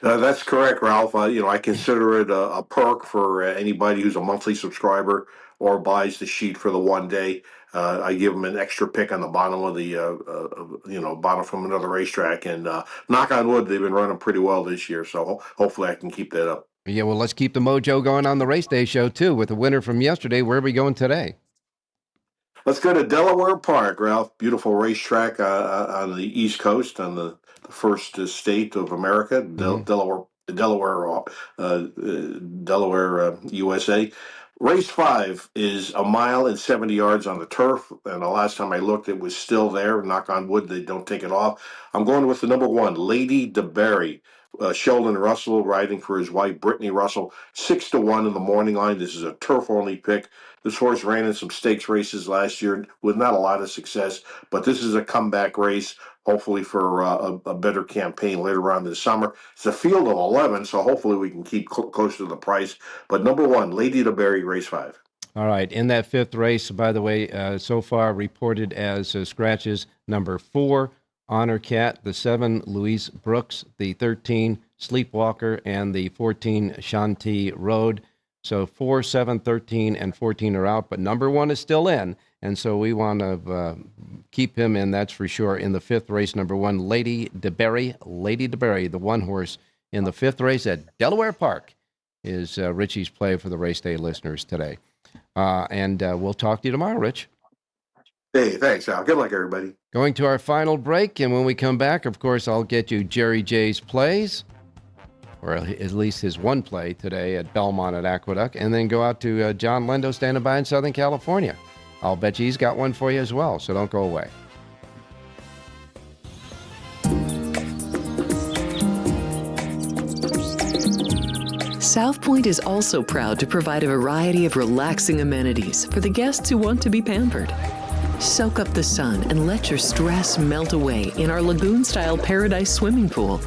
That's correct, Ralph. I consider it a perk for anybody who's a monthly subscriber or buys the sheet for the one day. I give them an extra pick on the bottom of the, bottom from another racetrack. And knock on wood, they've been running pretty well this year. So hopefully I can keep that up. Yeah, well, let's keep the mojo going on the Race Day Show, too, with the winner from yesterday. Where are we going today? Let's go to Delaware Park, Ralph. Beautiful racetrack on the East Coast, on the first state of America, Delaware, USA. Race 5 is 1 mile and 70 yards on the turf, and the last time I looked, it was still there. Knock on wood, they don't take it off. I'm going with the number 1, Lady DeBerry. Sheldon Russell riding for his wife, Brittany Russell, 6-1 in the morning line. This is a turf-only pick. This horse ran in some stakes races last year with not a lot of success, but this is a comeback race, hopefully for a better campaign later on this summer. It's a field of 11, so hopefully we can keep close to the price. But number 1, Lady DeBerry, race 5. All right. In that 5th race, by the way, so far reported as scratches, number 4, Honor Cat, the 7, Louise Brooks, the 13, Sleepwalker, and the 14, Shanti Road. So 4, 7, 13, and 14 are out, but number 1 is still in, and so we want to keep him in, that's for sure. In the 5th race, number 1, Lady DeBerry, the 1 horse in the 5th race at Delaware Park, is Richie's play for the Race Day listeners today. And we'll talk to you tomorrow, Rich. Hey, thanks, Al. Good luck, everybody. Going to our final break, and when we come back, of course, I'll get you Jerry J's plays. or at least his one play today at Belmont at Aqueduct, and then go out to John Lendo standing by in Southern California. I'll bet you he's got one for you as well, so don't go away. South Point is also proud to provide a variety of relaxing amenities for the guests who want to be pampered. Soak up the sun and let your stress melt away in our lagoon-style paradise swimming pool.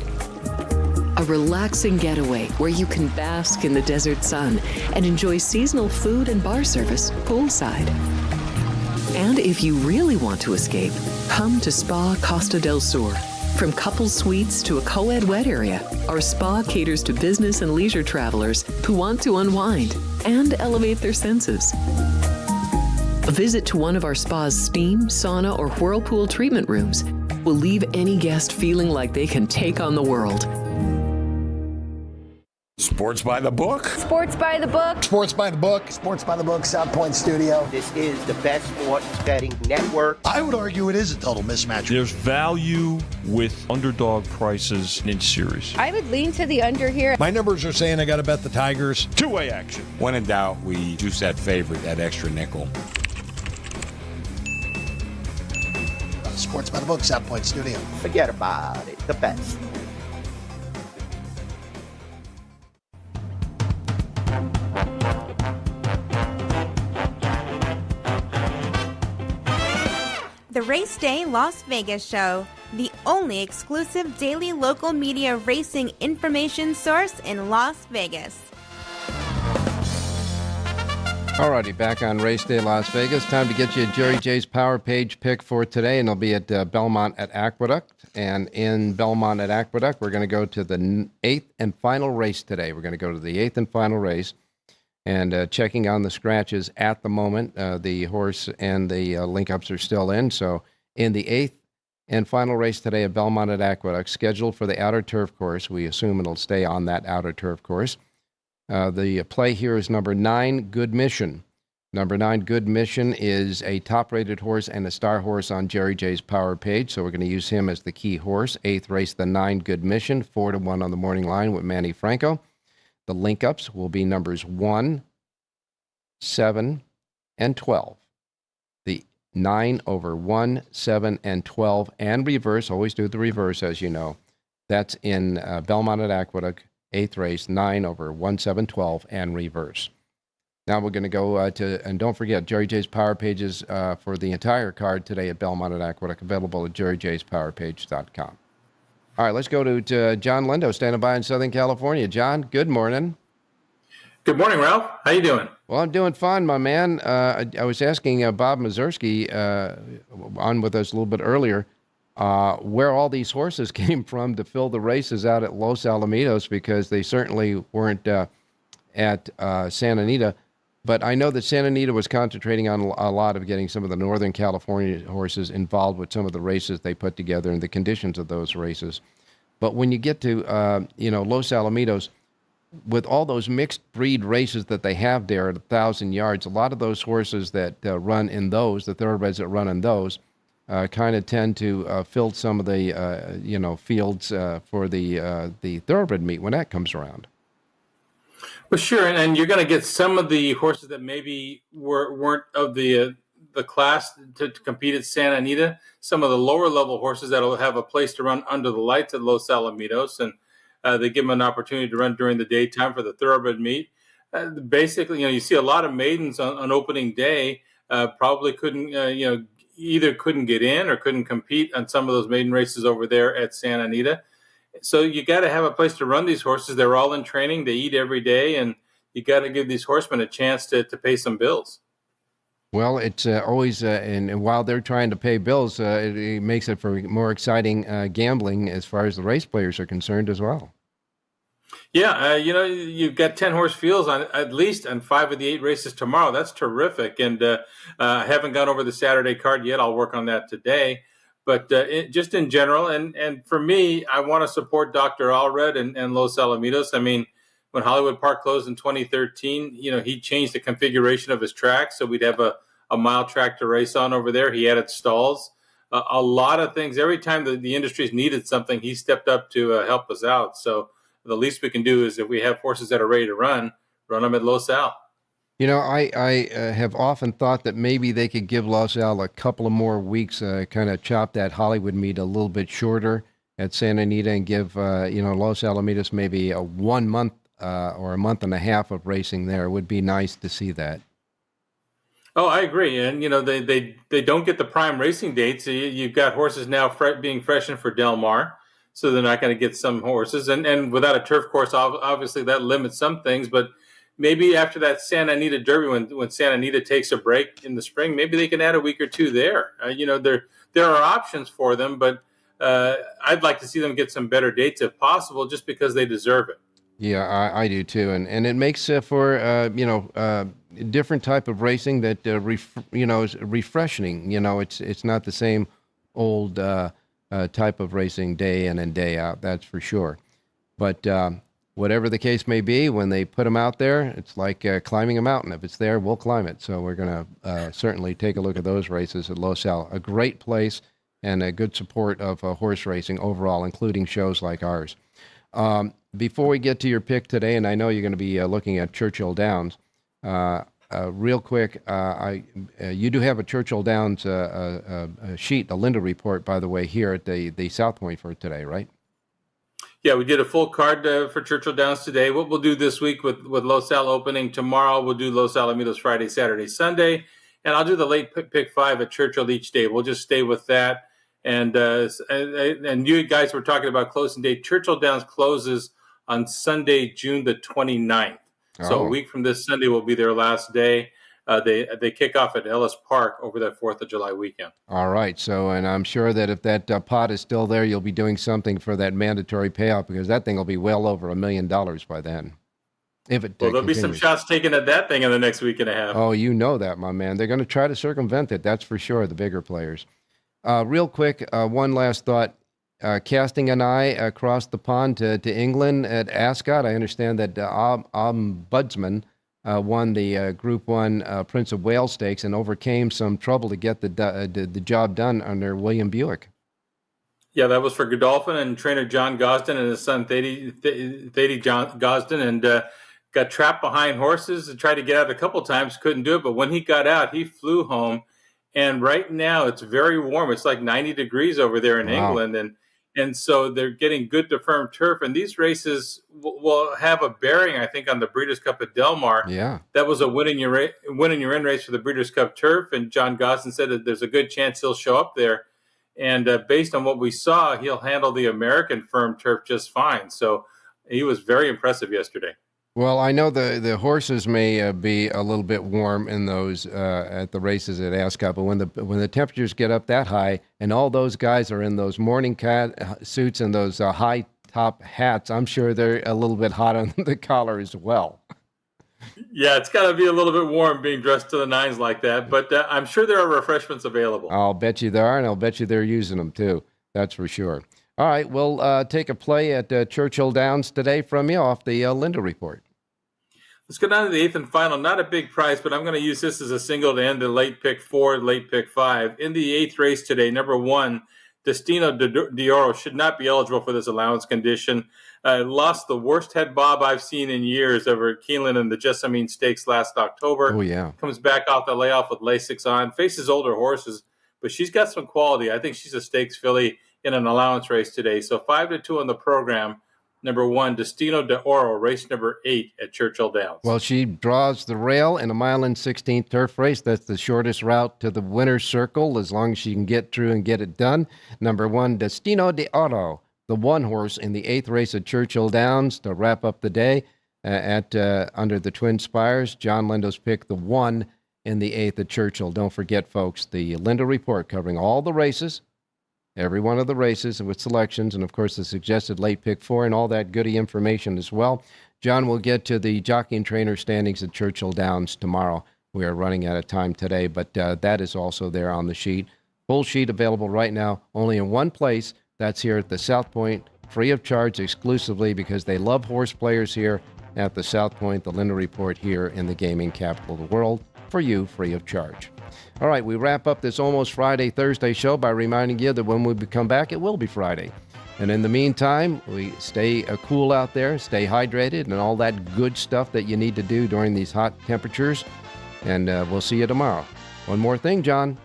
A relaxing getaway where you can bask in the desert sun and enjoy seasonal food and bar service poolside. And if you really want to escape, come to Spa Costa del Sur. From couple suites to a co-ed wet area, our spa caters to business and leisure travelers who want to unwind and elevate their senses. A visit to one of our spa's steam, sauna, or whirlpool treatment rooms will leave any guest feeling like they can take on the world. Sports by the book. Sports by the book. Sports by the book. Sports by the book, South Point Studio. This is the best sports betting network. I would argue it is a total mismatch. There's value with underdog prices in series. I would lean to the under here. My numbers are saying I got to bet the Tigers. Two-way action. When in doubt, we juice that favorite, that extra nickel. Sports by the book, South Point Studio. Forget about it. The best. The Race Day Las Vegas Show, the only exclusive daily local media racing information source in Las Vegas. Alrighty, back on Race Day Las Vegas. Time to get you Jerry J's Power Page pick for today, and it'll be at Belmont at Aqueduct. And in Belmont at Aqueduct, we're going to go to the eighth and final race today. We're going to go to the eighth and final race. And checking on the scratches at the moment, the horse and the link-ups are still in. So in the eighth and final race today at Belmont at Aqueduct, scheduled for the outer turf course, we assume it'll stay on that outer turf course. The play here is number 9, Good Mission. Number 9, Good Mission is a top-rated horse and a star horse on Jerry J's Power Page, so we're going to use him as the key horse. Eighth race, the 9, Good Mission, 4-1 on the morning line with Manny Franco. The link-ups will be numbers 1, 7, and 12. The 9 over 1, 7, and 12, and reverse. Always do the reverse, as you know. That's in Belmont at Aqueduct, 8th race, 9 over 1, 7, 12, and reverse. Now we're going to go and don't forget, Jerry J's Power Pages for the entire card today at Belmont at Aqueduct, available at jerryjspowerpage.com. All right, let's go to John Lendo, standing by in Southern California. John, good morning. Good morning, Ralph. How you doing? Well, I'm doing fine, my man. I was asking Bob Mieszerski on with us a little bit earlier where all these horses came from to fill the races out at Los Alamitos, because they certainly weren't at Santa Anita. But I know that Santa Anita was concentrating on a lot of getting some of the Northern California horses involved with some of the races they put together and the conditions of those races. But when you get to, Los Alamitos, with all those mixed breed races that they have there at 1,000 yards, a lot of those horses that run in those, the thoroughbreds that run in those, kind of tend to fill some of the, fields for the thoroughbred meet when that comes around. Well, sure, and you're going to get some of the horses that maybe weren't of the class to compete at Santa Anita. Some of the lower level horses that'll have a place to run under the lights at Los Alamitos, and they give them an opportunity to run during the daytime for the thoroughbred meet. Basically, you see a lot of maidens on opening day probably couldn't, either couldn't get in or couldn't compete on some of those maiden races over there at Santa Anita. So you got to have a place to run these horses. They're all in training. They eat every day, and you got to give these horsemen a chance to pay some bills. Well, it's always, and while they're trying to pay bills, it makes it for more exciting gambling as far as the race players are concerned as well. Yeah, you've got 10 horse fields on at least on 5 of the 8 races tomorrow. That's terrific. And I haven't gone over the Saturday card yet. I'll work on that today. But just in general, and for me, I want to support Dr. Allred and Los Alamitos. I mean, when Hollywood Park closed in 2013, he changed the configuration of his track, so we'd have a mile track to race on over there. He added stalls, a lot of things. Every time the industry's needed something, he stepped up to help us out. So the least we can do is if we have horses that are ready to run them at Los Al. You know, I have often thought that maybe they could give Los Al a couple of more weeks, kind of chop that Hollywood meet a little bit shorter at Santa Anita and give, Los Alamitos maybe a 1 month or a month and a half of racing there. It would be nice to see that. Oh, I agree. And, they don't get the prime racing dates. You've got horses now being freshened for Del Mar, so they're not going to get some horses. And without a turf course, obviously that limits some things, but maybe after that Santa Anita Derby, when Santa Anita takes a break in the spring, maybe they can add a week or two there. There are options for them, but I'd like to see them get some better dates if possible, just because they deserve it. Yeah, I do too, and it makes for a different type of racing that is refreshing. It's not the same old type of racing day in and day out. That's for sure. But whatever the case may be, when they put them out there, it's like climbing a mountain. If it's there, we'll climb it. So we're going to certainly take a look at those races at Los Al. A great place and a good support of horse racing overall, including shows like ours. Before we get to your pick today, and I know you're going to be looking at Churchill Downs, real quick, you do have a Churchill Downs sheet, a Linda report, by the way, here at the South Point for today, right? Yeah, we did a full card for Churchill Downs today. What we'll do this week with Los Al opening tomorrow, we'll do Los Alamitos Friday, Saturday, Sunday, and I'll do the late pick 5 at Churchill each day. We'll just stay with that. And you guys were talking about closing date. Churchill Downs closes on Sunday, June the 29th. So a week from this Sunday will be their last day. They kick off at Ellis Park over that 4th of July weekend. All right. So, and I'm sure that if that pot is still there, you'll be doing something for that mandatory payout, because that thing will be well over $1 million by then. If it there'll be some shots taken at that thing in the next week and a half. Oh, you know that, my man. They're going to try to circumvent it. That's for sure. The bigger players. Real quick, one last thought. Casting an eye across the pond to England at Ascot. I understand that Ombudsman won the Group 1 Prince of Wales Stakes and overcame some trouble to get the job done under William Buick. Yeah, that was for Godolphin and trainer John Gosden and his son Thady Gosden, and got trapped behind horses and tried to get out a couple times, couldn't do it. But when he got out, he flew home. And right now it's very warm. It's like 90 degrees over there in England. And so they're getting good to firm turf. And these races will have a bearing, I think, on the Breeders' Cup at Del Mar. Yeah. That was a win in your in race for the Breeders' Cup turf. And John Gosden said that there's a good chance he'll show up there. And based on what we saw, he'll handle the American firm turf just fine. So he was very impressive yesterday. Well, I know the horses may be a little bit warm in those at the races at Ascot, but when the temperatures get up that high and all those guys are in those morning cat suits and those high top hats, I'm sure they're a little bit hot on the collar as well. Yeah, it's got to be a little bit warm being dressed to the nines like that, but I'm sure there are refreshments available. I'll bet you there are, and I'll bet you they're using them too. That's for sure. All right, we'll take a play at Churchill Downs today from you off the Linda Report. Let's go down to the 8th and final. Not a big price, but I'm going to use this as a single to end the late pick 4, late pick 5. In the 8th race today, number 1, Destino d'Oro should not be eligible for this allowance condition. Lost the worst head bob I've seen in years over Keeneland in the Jessamine Stakes last October. Oh, yeah. Comes back off the layoff with Lasix on. Faces older horses, but she's got some quality. I think she's a stakes filly in an allowance race today. So 5-2 on the program. Number 1, Destino d'Oro, race number 8 at Churchill Downs. Well, she draws the rail in a 1:16 turf race. That's the shortest route to the winner's circle, as long as she can get through and get it done. Number 1, Destino d'Oro, the one horse in the 8th race at Churchill Downs to wrap up the day at under the Twin Spires. John Lindo's pick, the 1 in the 8th at Churchill. Don't forget, folks, the Linda Report covering all the races, every one of the races with selections, and, of course, the suggested late pick 4 and all that goody information as well. John will get to the jockey and trainer standings at Churchill Downs tomorrow. We are running out of time today, but that is also there on the sheet. Full sheet available right now only in one place. That's here at the South Point, free of charge exclusively, because they love horse players here at the South Point. The Linda Report here in the gaming capital of the world, for you, free of charge. All right, we wrap up this almost Friday, Thursday show by reminding you that when we come back, it will be Friday. And in the meantime, we stay cool out there, stay hydrated, and all that good stuff that you need to do during these hot temperatures. And we'll see you tomorrow. One more thing, John.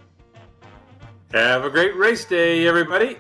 Have a great race day, everybody.